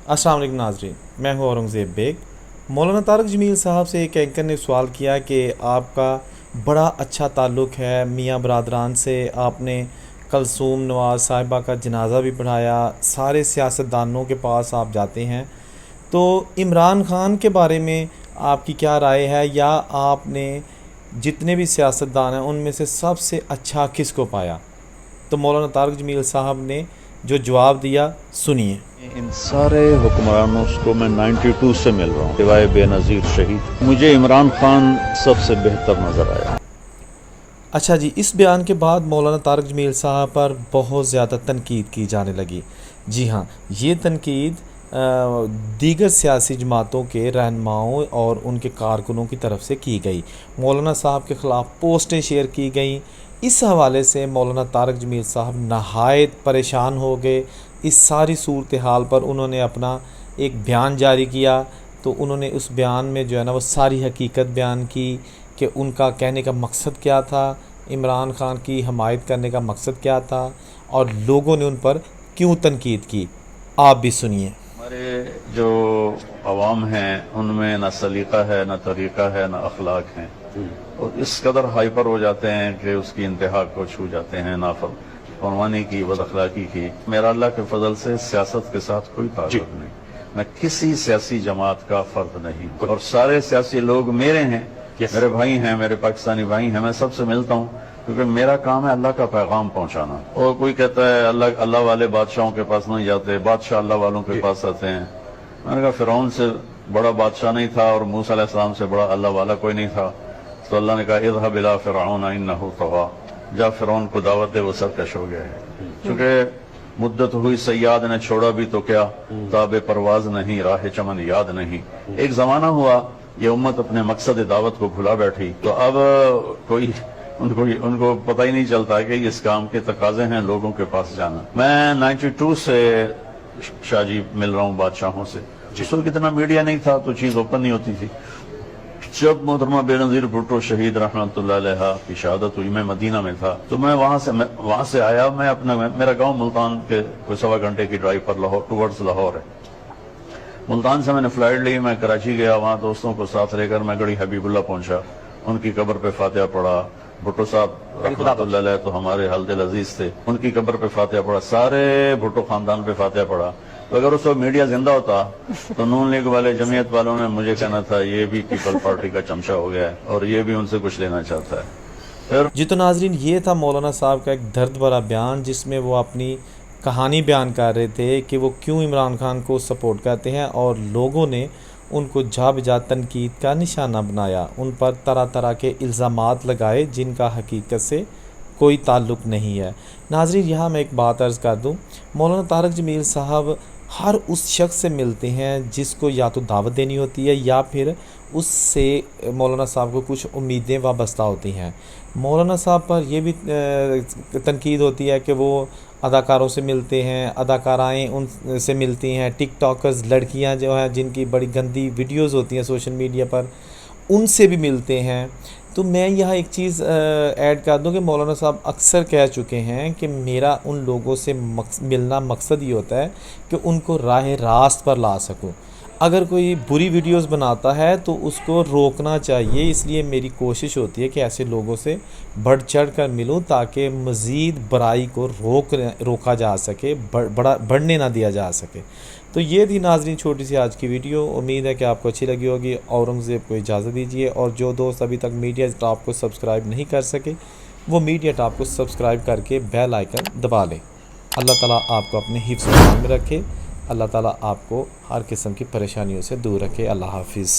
अस्सलाम वालेकुम नाज़रीन, मैं हूँ औरंगज़ेब बेग। मौलाना तारक जमील साहब से एक एंकर ने सवाल किया कि आपका बड़ा अच्छा ताल्लुक़ है मियाँ बरादरान से, आपने कलसूम नवाज़ साहिबा का जनाज़ा भी पढ़ाया, सारे सियासतदानों के पास आप जाते हैं, तो इमरान ख़ान के बारे में आपकी क्या राय है, या आपने जितने भी सियासतदान हैं उनमें से सबसे अच्छा किसको पाया? तो मौलाना तारक जमील साहब ने जो जवाब दिया सुनिए। इन सारे हुक्मरानों को मैं 92 से मिल रहा हूँ, सिवाय बेनज़ीर शहीद। मुझे इमरान खान सबसे बेहतर नज़र आया। अच्छा जी, इस बयान के बाद मौलाना तारक जमील साहब पर बहुत ज़्यादा तनकीद की जाने लगी। जी हाँ, ये तनकीद दीगर सियासी जमातों के रहनुमाओं और उनके कारकुनों की तरफ से की गई। मौलाना साहब के ख़िलाफ़ पोस्टें शेयर की गई। इस हवाले से मौलाना तारक जमील साहब नहायत परेशान हो गए। इस सारी सूरत हाल पर उन्होंने अपना एक बयान जारी किया। तो उन्होंने उस बयान में जो है ना वो सारी हकीकत बयान की कि उनका कहने का मकसद क्या था, इमरान ख़ान की हमायत करने का मकसद क्या था, और लोगों ने उन पर क्यों तनकीद की। आप भी सुनिए। हमारे जो अवाम हैं उनमें न सलीका है, न तरीक़ा है, न अखलाक हैं, और इस कदर हाइपर हो जाते हैं कि उसकी इंतहा को छू जाते हैं, नाफरमानी की, बदअखलाकी की। मेरा अल्लाह के फजल से सियासत के साथ कोई ताल्लुक नहीं, मैं किसी सियासी जमात का फर्द नहीं, और सारे सियासी लोग मेरे हैं, मेरे भाई हैं, मेरे पाकिस्तानी भाई हैं। मैं सबसे मिलता हूँ क्योंकि मेरा काम है अल्लाह का पैगाम पहुंचाना। और कोई कहता है अल्लाह वाले बादशाहों के पास नहीं जाते, बादशाह अल्लाह वालों के पास आते हैं। मैंने कहा फिरौन से बड़ा बादशाह नहीं था और मूसा अलैहिस्सलाम से बड़ा अल्लाह वाला कोई नहीं था। तो अल्लाह ने कहा इज़हब इला फिरऔन इन्नहु तग़ा, जब फिरौन को दावत दे वो सरकश हो गया है। क्योंकि मुद्दत हुई सयाद ने छोड़ा भी तो क्या, ताबे परवाज नहीं, राह चमन याद नहीं। एक जमाना हुआ ये उम्मत अपने मकसद दावत को भुला बैठी, तो अब कोई उनको पता ही नहीं चलता कि इस काम के तकाजे हैं लोगों के पास जाना। मैं 92 से शाहजी मिल रहा हूँ बादशाहों से। जिस वक्त इतना मीडिया नहीं था तो चीज ओपन नहीं होती थी। जब मोहतरमा बेनज़ीर भुट्टो शहीद रहमतुल्लाह अलैहा की शहादत हुई, मैं मदीना में था, तो मैं वहां से आया। मेरा गांव मुल्तान के कोई 1.25 घंटे की ड्राइव पर लाहौर टुवर्ड्स लाहौर है। मुल्तान से मैंने फ्लाइट ली, मैं कराची गया, वहाँ दोस्तों को साथ लेकर मैं गढ़ी हबीबुल्लाह पहुंचा, उनकी कब्र पे फातिहा पढ़ा। भुट्टो साहब रहमतुल्लाह अलैह तो हमारे हल्दिल अजीज थे, उनकी कब्र पे फातिहा पढ़ा, सारे भुट्टो खानदान पे फातिहा पढ़ा। तो अगर उस वक्त मीडिया जिंदा होता तो नून लीग वाले, जमीयत वालों ने मुझे कहना था ये भी पीपल पार्टी का चमचा हो गया है और ये भी उनसे कुछ लेना चाहता है। जी तो नाजरीन, ये था मौलाना साहब का एक दर्द भरा बयान, जिसमें वो अपनी कहानी बयान कर रहे थे कि वो क्यों इमरान खान को सपोर्ट करते हैं, और लोगों ने उनको जा बजा तनकीद का निशाना बनाया, उन पर तरह तरह के इल्ज़ामात लगाए जिनका हकीकत से कोई ताल्लुक़ नहीं है। नाज़रीन, यहाँ मैं एक बात अर्ज़ कर दूँ, मौलाना तारक जमील साहब हर उस शख्स से मिलते हैं जिसको या तो दावत देनी होती है या फिर उससे मौलाना साहब को कुछ उम्मीदें वाबस्ता होती हैं। मौलाना साहब पर यह भी तनकीद होती है कि वो अदाकारों से मिलते हैं, अदाकाराएँ उनसे मिलती हैं, टिकटॉकर्स लड़कियां जो हैं जिनकी बड़ी गंदी वीडियोस होती हैं सोशल मीडिया पर, उनसे भी मिलते हैं। तो मैं यहाँ एक चीज़ ऐड कर दूँ कि मौलाना साहब अक्सर कह चुके हैं कि मेरा उन लोगों से मिलना मकसद ये होता है कि उनको राह रास्त पर ला सकूँ। अगर कोई बुरी वीडियोस बनाता है तो उसको रोकना चाहिए, इसलिए मेरी कोशिश होती है कि ऐसे लोगों से बढ़ चढ़ कर मिलूँ ताकि मज़ीद बुराई को रोका जा सके, बढ़ने ना दिया जा सके। तो ये थी नाज़रीन छोटी सी आज की वीडियो, उम्मीद है कि आपको अच्छी लगी होगी। औरंगज़ेब को इजाज़त दीजिए, और जो दोस्त अभी तक मीडिया टॉप को सब्सक्राइब नहीं कर सके वो मीडिया टॉप को सब्सक्राइब करके बेल आइकन दबा लें। अल्लाह ताला आपको अपने हिफ्ज़ में रखे, अल्लाह ताला आपको हर किस्म की परेशानियों से दूर रखे। अल्लाह हाफिज़।